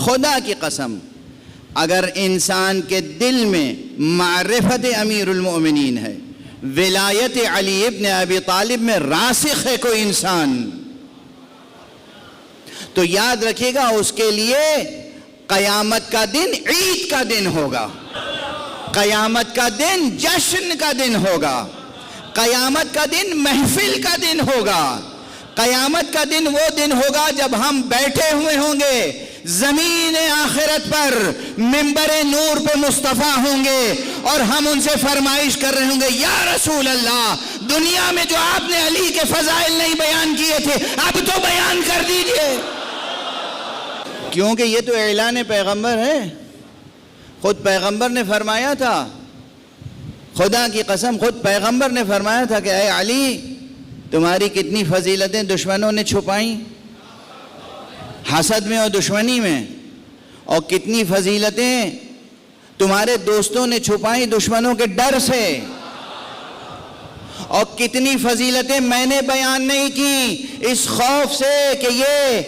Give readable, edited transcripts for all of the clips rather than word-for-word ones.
خدا کی قسم اگر انسان کے دل میں معرفت امیر المؤمنین ہے، ولایت علی ابن ابی طالب میں راسخ ہے کوئی انسان، تو یاد رکھیے گا اس کے لیے قیامت کا دن عید کا دن ہوگا، قیامت کا دن جشن کا دن ہوگا، قیامت کا دن محفل کا دن ہوگا، قیامت کا دن وہ دن ہوگا جب ہم بیٹھے ہوئے ہوں گے زمین آخرت پر، منبر نور پہ مصطفیٰ ہوں گے اور ہم ان سے فرمائش کر رہے ہوں گے، یا رسول اللہ دنیا میں جو آپ نے علی کے فضائل نہیں بیان کیے تھے اب تو بیان کر دیجئے، کیونکہ یہ تو اعلان پیغمبر ہے، خود پیغمبر نے فرمایا تھا، خدا کی قسم خود پیغمبر نے فرمایا تھا کہ اے علی تمہاری کتنی فضیلتیں دشمنوں نے چھپائیں، حسد میں اور دشمنی میں، اور کتنی فضیلتیں تمہارے دوستوں نے چھپائیں دشمنوں کے ڈر سے، اور کتنی فضیلتیں میں نے بیان نہیں کی اس خوف سے کہ یہ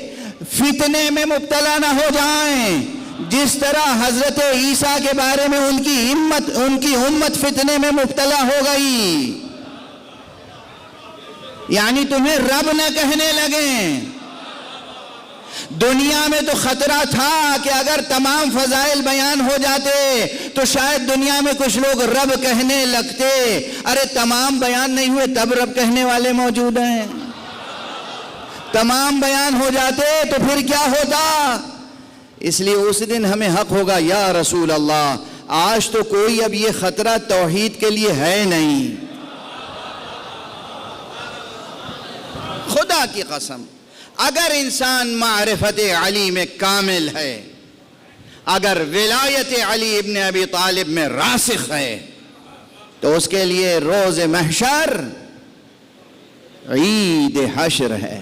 فتنے میں مبتلا نہ ہو جائیں، جس طرح حضرت عیسیٰ کے بارے میں ان کی امت فتنے میں مبتلا ہو گئی، یعنی تمہیں رب نہ کہنے لگیں۔ دنیا میں تو خطرہ تھا کہ اگر تمام فضائل بیان ہو جاتے تو شاید دنیا میں کچھ لوگ رب کہنے لگتے، ارے تمام بیان نہیں ہوئے تب رب کہنے والے موجود ہیں، تمام بیان ہو جاتے تو پھر کیا ہوتا؟ اس لیے اس دن ہمیں حق ہوگا یا رسول اللہ، آج تو کوئی اب یہ خطرہ توحید کے لیے ہے نہیں، خدا کی قسم اگر انسان معرفت علی میں کامل ہے، اگر ولایت علی ابن ابی طالب میں راسخ ہے، تو اس کے لیے روز محشر عید حشر ہے،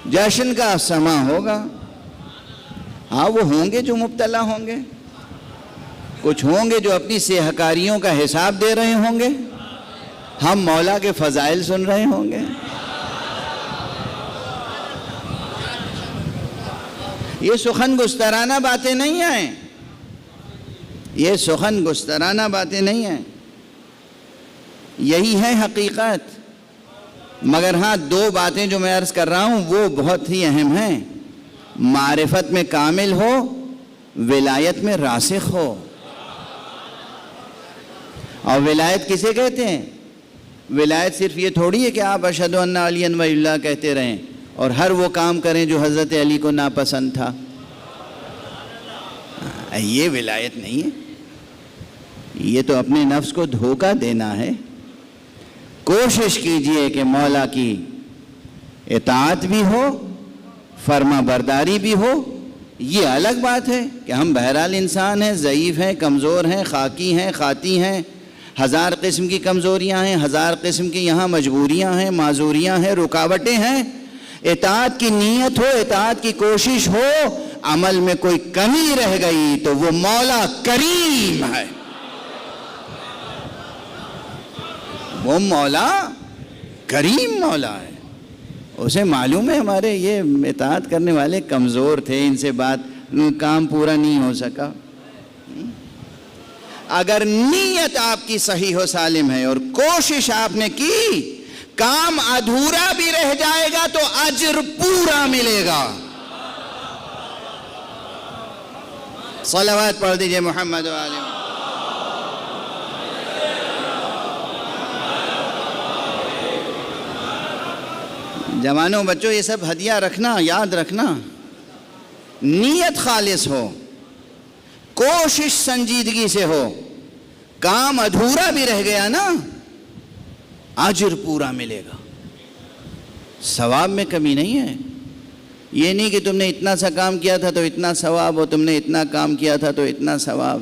جشن کا سما ہوگا۔ ہاں وہ ہوں گے جو مبتلا ہوں گے، کچھ ہوں گے جو اپنی سیاہکاریوں کا حساب دے رہے ہوں گے، ہم مولا کے فضائل سن رہے ہوں گے۔ یہ سخن گسترانہ باتیں نہیں ہیں، یہ سخن گسترانہ باتیں نہیں ہیں، یہی ہے حقیقت۔ مگر ہاں دو باتیں جو میں عرض کر رہا ہوں وہ بہت ہی اہم ہیں، معرفت میں کامل ہو، ولایت میں راسخ ہو۔ اور ولایت کسے کہتے ہیں؟ ولایت صرف یہ تھوڑی ہے کہ آپ اشہدو ان علی ولی اللہ کہتے رہیں اور ہر وہ کام کریں جو حضرت علی کو ناپسند تھا، یہ ولایت نہیں ہے، یہ تو اپنے نفس کو دھوکہ دینا ہے۔ کوشش کیجئے کہ مولا کی اطاعت بھی ہو، فرما برداری بھی ہو۔ یہ الگ بات ہے کہ ہم بہرحال انسان ہیں، ضعیف ہیں، کمزور ہیں، خاکی ہیں، خاتی ہیں، ہزار قسم کی کمزوریاں ہیں، ہزار قسم کی یہاں مجبوریاں ہیں، معذوریاں ہیں، رکاوٹیں ہیں۔ اطاعت کی نیت ہو، اطاعت کی کوشش ہو، عمل میں کوئی کمی رہ گئی تو وہ مولا کریم ہے، وہ مولا کریم مولا ہے، اسے معلوم ہے ہمارے یہ اطاعت کرنے والے کمزور تھے، ان سے کام پورا نہیں ہو سکا۔ اگر نیت آپ کی صحیح و سالم ہے اور کوشش آپ نے کی، کام ادھورا بھی رہ جائے گا تو اجر پورا ملے گا۔ صلوات پڑھ دیجئے محمد و آلہ۔ جوانوں بچوں یہ سب ہدیہ رکھنا، یاد رکھنا، نیت خالص ہو، کوشش سنجیدگی سے ہو، کام ادھورا بھی رہ گیا نا اجر پورا ملے گا، ثواب میں کمی نہیں ہے۔ یہ نہیں کہ تم نے اتنا سا کام کیا تھا تو اتنا ثواب، اور تم نے اتنا کام کیا تھا تو اتنا ثواب،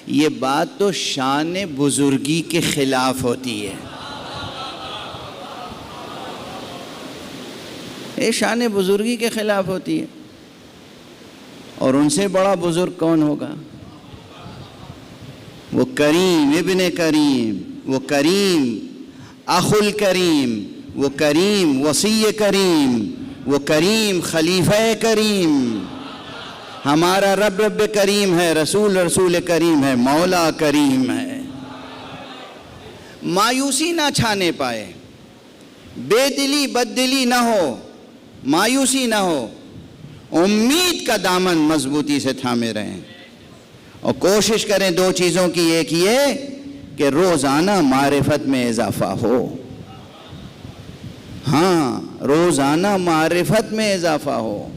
یہ بات تو شان بزرگی کے خلاف ہوتی ہے۔ یہ شان بزرگی کے خلاف ہوتی ہے، اور ان سے بڑا بزرگ کون ہوگا؟ وہ کریم ابن کریم، وہ کریم اخو الکریم، وہ کریم وصی کریم، وہ کریم خلیفہ کریم، ہمارا رب رب کریم ہے، رسول رسول کریم ہے، مولا کریم ہے۔ مایوسی نہ چھانے پائے، بے دلی بد دلی نہ ہو، مایوسی نہ ہو، امید کا دامن مضبوطی سے تھامے رہیں، اور کوشش کریں دو چیزوں کی، ایک یہ کہ روزانہ معرفت میں اضافہ ہو۔ ہاں، روزانہ معرفت میں اضافہ ہو،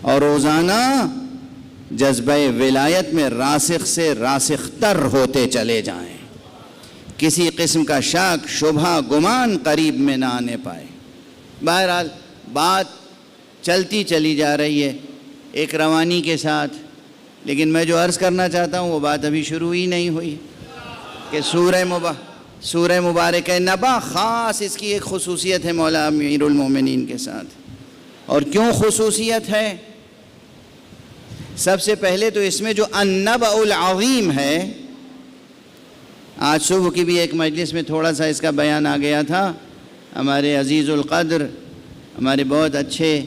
اور روزانہ جذبہ ولایت میں راسخ سے راسخ تر ہوتے چلے جائیں، کسی قسم کا شک شبہ گمان قریب میں نہ آنے پائے۔ بہرحال بات چلتی چلی جا رہی ہے ایک روانی کے ساتھ، لیکن میں جو عرض کرنا چاہتا ہوں وہ بات ابھی شروع ہی نہیں ہوئی کہ سورہ مبارک نبا خاص اس کی ایک خصوصیت ہے مولا امیر المومنین کے ساتھ۔ اور کیوں خصوصیت ہے؟ سب سے پہلے تو اس میں جو النبأ العظیم ہے، آج صبح کی بھی ایک مجلس میں تھوڑا سا اس کا بیان آ گیا تھا، ہمارے عزیز القدر، ہمارے بہت اچھے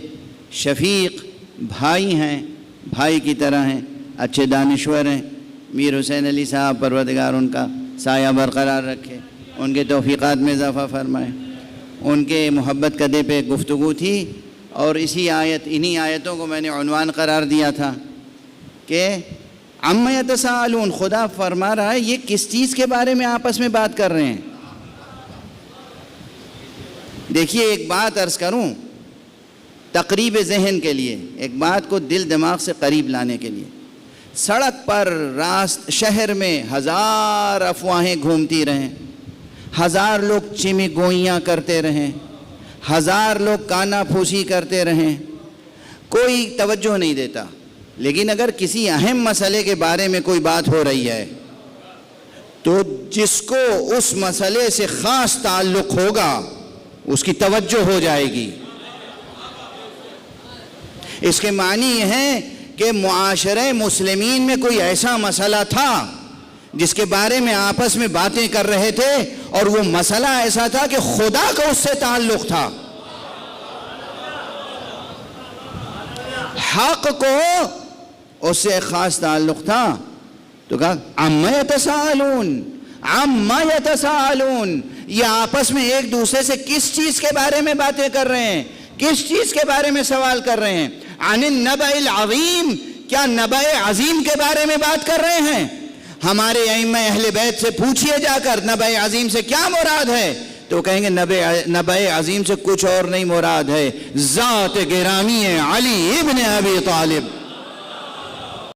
شفیق بھائی ہیں، بھائی کی طرح ہیں، اچھے دانشور ہیں، میر حسین علی صاحب، پروردگار ان کا سایہ برقرار رکھے، ان کے توفیقات میں اضافہ فرمائے۔ ان کے محبت قدے پہ گفتگو تھی، اور انہی آیتوں کو میں نے عنوان قرار دیا تھا کہ عَمَّ يَتَسَاءَلُونَ، خدا فرما رہا ہے یہ کس چیز کے بارے میں آپس میں بات کر رہے ہیں۔ دیکھیے ایک بات عرض کروں تقریب ذہن کے لیے، ایک بات کو دل دماغ سے قریب لانے کے لیے، سڑک پر شہر میں ہزار افواہیں گھومتی رہیں، ہزار لوگ چمی گوئیاں کرتے رہیں، ہزار لوگ کانا پھوسی کرتے رہیں، کوئی توجہ نہیں دیتا، لیکن اگر کسی اہم مسئلے کے بارے میں کوئی بات ہو رہی ہے تو جس کو اس مسئلے سے خاص تعلق ہوگا اس کی توجہ ہو جائے گی۔ اس کے معنی یہ ہے کہ معاشرہ مسلمین میں کوئی ایسا مسئلہ تھا جس کے بارے میں آپس میں باتیں کر رہے تھے، اور وہ مسئلہ ایسا تھا کہ خدا کا اس سے تعلق تھا، حق کو اس سے خاص تعلق تھا، تو کہا عَمَّ يَتَسَاءَلُونَ، عَمَّ يَتَسَاءَلُونَ، یہ آپس میں ایک دوسرے سے کس چیز کے بارے میں باتیں کر رہے ہیں، کس چیز کے بارے میں سوال کر رہے ہیں؟ عن النبأ العظیم، کیا نبأ عظیم کے بارے میں بات کر رہے ہیں؟ ہمارے ائمہ اہل بیت سے پوچھئے جا کر نبأ عظیم سے کیا مراد ہے، تو کہیں گے نبأ عظیم سے کچھ اور نہیں مراد ہے، ذات گرامی علی ابن ابی طالب۔